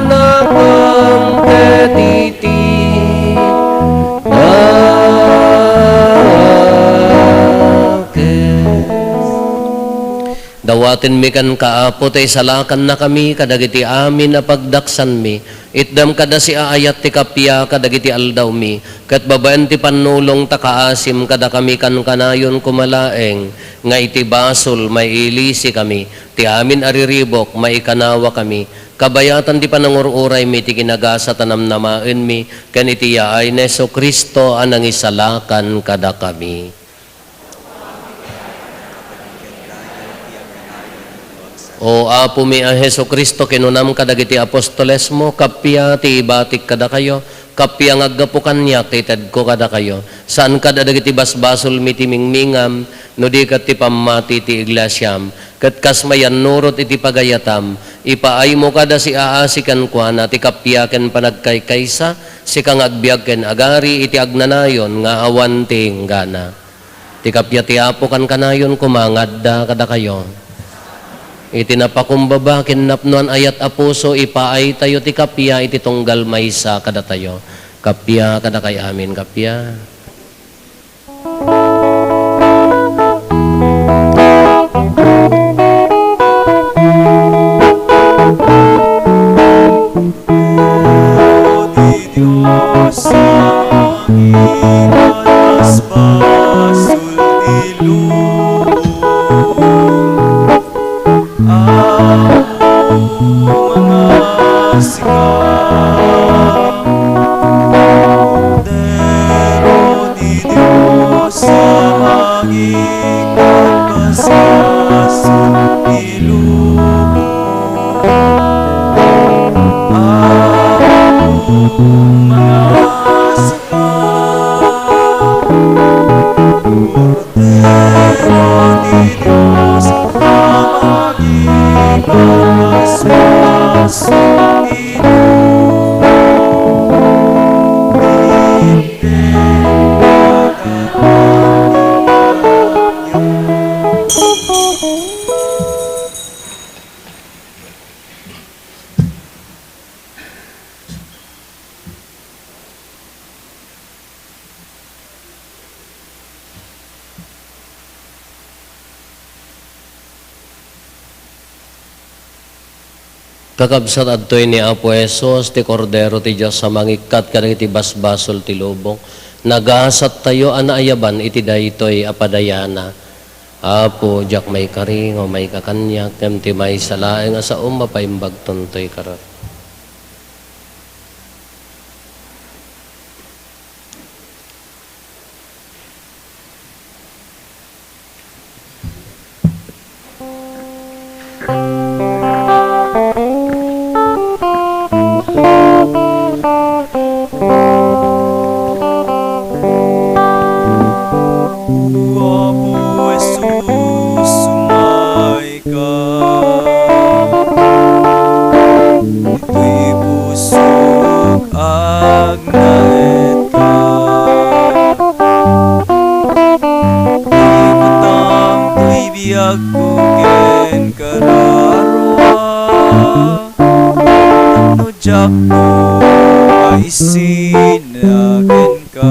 nakam ketiti dawatin mi kan kaapo tay salakan na kami kadagiti amin na pagdaksan mi itdam kada si aayat ti kapya kadagiti aldaw mi ket babaen ti panulong takaasim kada kami kan kanayon kumalaeng nga iti basol may ilisi kami ti amin ariribok maikanawa kami kabayatan ti panangururay mi ti kinagasa tanamnamaen mi ken iti yaay ni Hesus Kristo anang isalakan kada kami. O apo mi a Hesus Kristo kinunam kadagiti apostoles mo kapya ti ibatik kada kayo kapya ngaggapo kanyak ti ted ko kada kayo saan kada dagiti basbasol mi ti mingmingam no di kat ti pamati ti iglesyam ket kas mayan nurot iti pagayatam ipaay mo kada si aasikan kuana ti kapya ken panagkaykaysa si kang agbiag ken agari iti agnanayon nga awan ti gana ti kapya ti apo kan kanayon kumangadda kada kayo iti napakumbaba kinnapnuan ayat apuso ipaay tayo ti kapya iti tunggal maysa kada tayo kapya kada kay amin kapya. Diyos sa ibatas basul ilubog mga sigaw Dero di Diyos sa ibatas basul ilubog mga sigaw Cordero di Diyos ibatas basul ilubog hindi Kakabsat adtoy ni Apo Hesus ti Kordero ti Dios sa mangikat kadagiti basbasol ti lubong nagasat tayo anaayaban iti daytoy apadayana Apo jak may karing o may kakanyak kem ti may salaeng asa mapaimbag tontoy karat Apo Jesus, sumay ka. Ito'y busog agnaet ka. Ibatang to'y biyag kugen kararwa. Ano jak ko ay sinagen ka.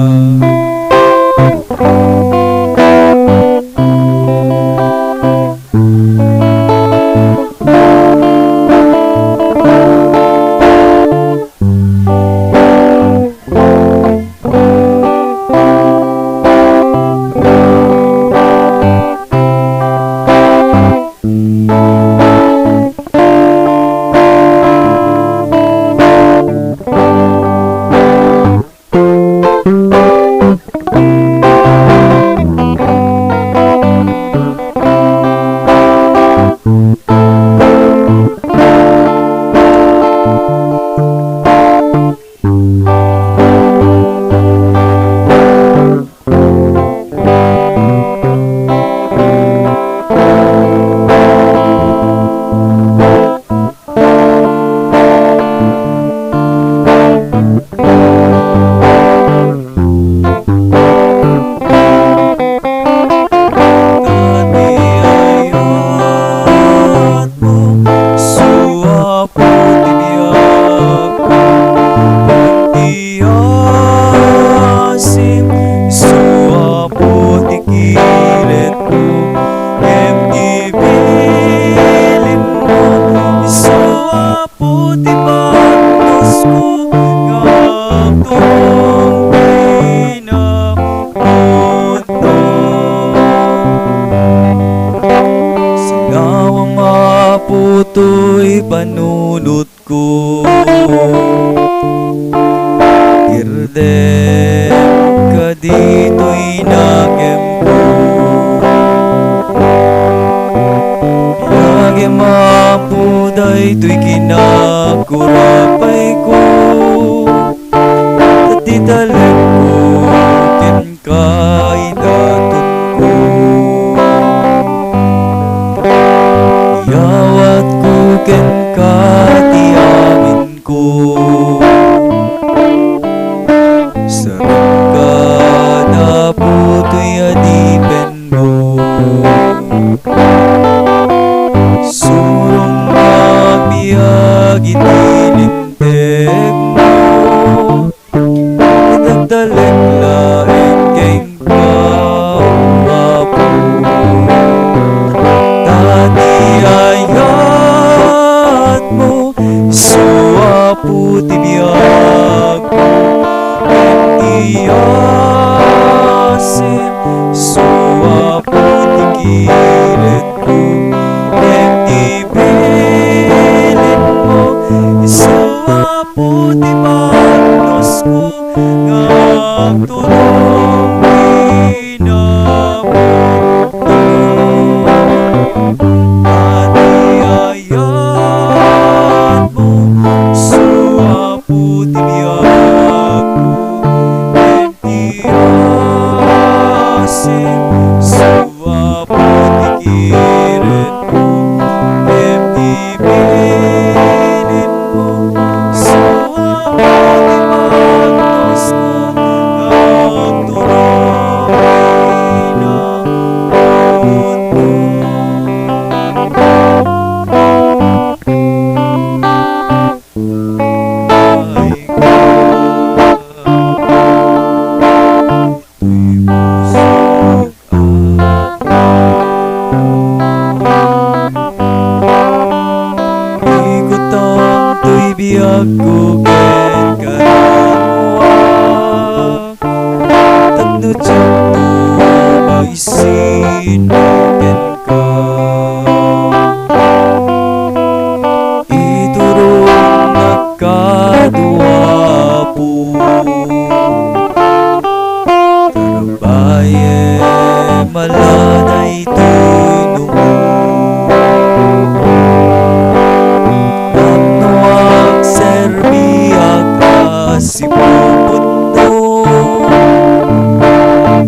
panunot ko. Irdem ka dito'y nakem ko. Pinagi mapuday to'y kinakurapay ko. Tatitalek ko ken kay datot ko. Yawat ko ken katiamin ko. Sarap ka na puto'y adipen mo. Surong mabiyag itininteg mo. Nagdalek laeng keng kawapo. Tati ayat mo, suwapo tibiyag mo. Iyasim, suwapo tikilit ko. Ipilit mo, suwapo tibagnos ko. Ngagtulong ayat mo, suwapo tibiyag mo. Iyasim, suwapo tikirit mo. Ipilit mo, suwapo tibagnos ko. Ngagtulong biyag ko ken karawak. Tagno tiyak to maisin ken ka. Iturong nagkaduwapo. Tarabaye malanay to'y nungo. Si pupundo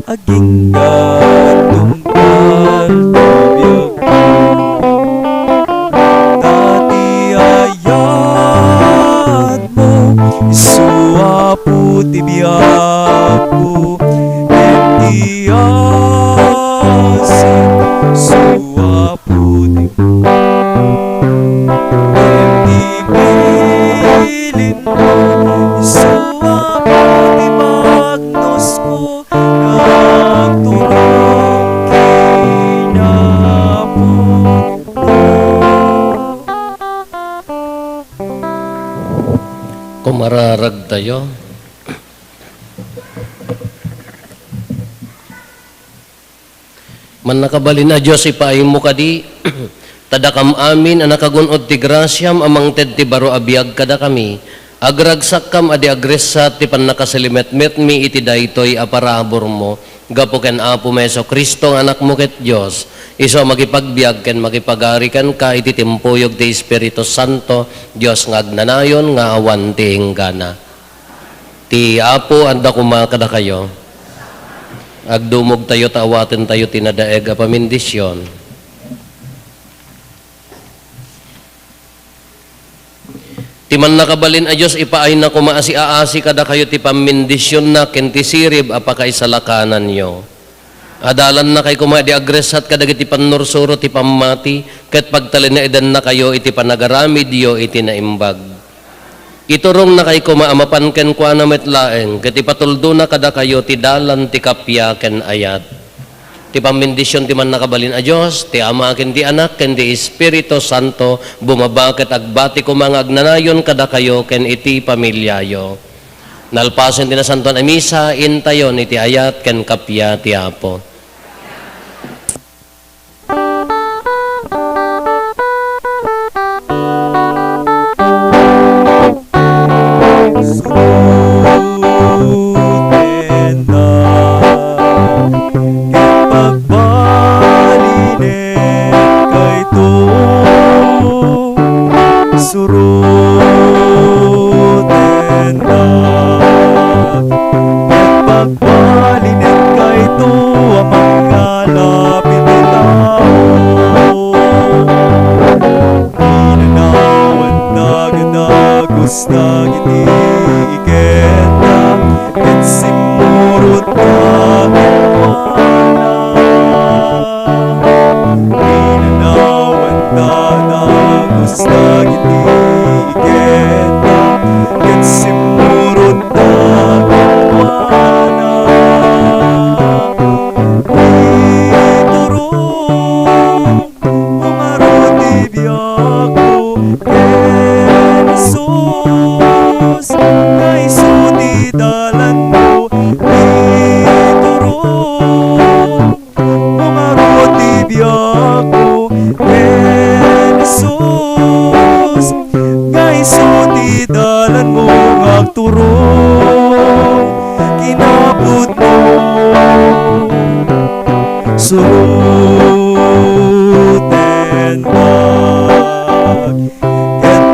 aging katungkal tibiyag mo. Tati ayat mo, suwapo tibiyag ko. Iyasim, suwapo ipilit mo, suwapo tibagnos ko. Ngagtulong kinapod mo. Kumararag tayo. Man nakabalin na Diyos ipaayong mo kadi, tadakam amin ang nakagunod ti grasyam amang ted ti baro abiyag kada kami, agragsak kam adi agresat ti pan nakasalimetmet mi iti daytoy aparabor mo, gapo ken Apo Meso Kristo ang anak mo ket Diyos, iso magipagbiag ken magipagarikan ka iti timpuyog ti Espiritu Santo, Diyos nga agnanayon nga awan ti hinggana. Ti Apo anda kumakada kayo, agdumog tayo taawaten tayo tinadaeg a pamindisyon. Ti man nakabalin a Diyos ipaay na kumaasi-aasi kada kayo ti pamindisyon na kenti sirib apakaisalakanan nyo. Adalan na kay kumadi agresat kadag iti panursuro ti pamati ket pagtalin na edan na kayo iti panagaramid yo iti naimbag. Iturong na kay kumaamapan ken kuana metlaeng ket ipatuldo na kada kayo ti dalan ti kapya ken ayat. Ti pamindisyon ti man nakabalin a Dios, ti Ama ken ti Anak ken ti Espiritu Santo bumabaket agbati ko mga agnanayon kada kayo ken iti pamilyayo. Nalpasen ti nasantuan a misa intayon iti ayat ken kapya ti Apo. dagos dagiti ikenta ket simurot dagwana inanawan dagos dagiti ikenta ket simurot dagwana iturong umarot ibiyako ken Jesus nga isu ti dalan mo iturong umarot ibiyako ken Jesus nga isu ti dalan mo agturong kinabut mo suruten pag ket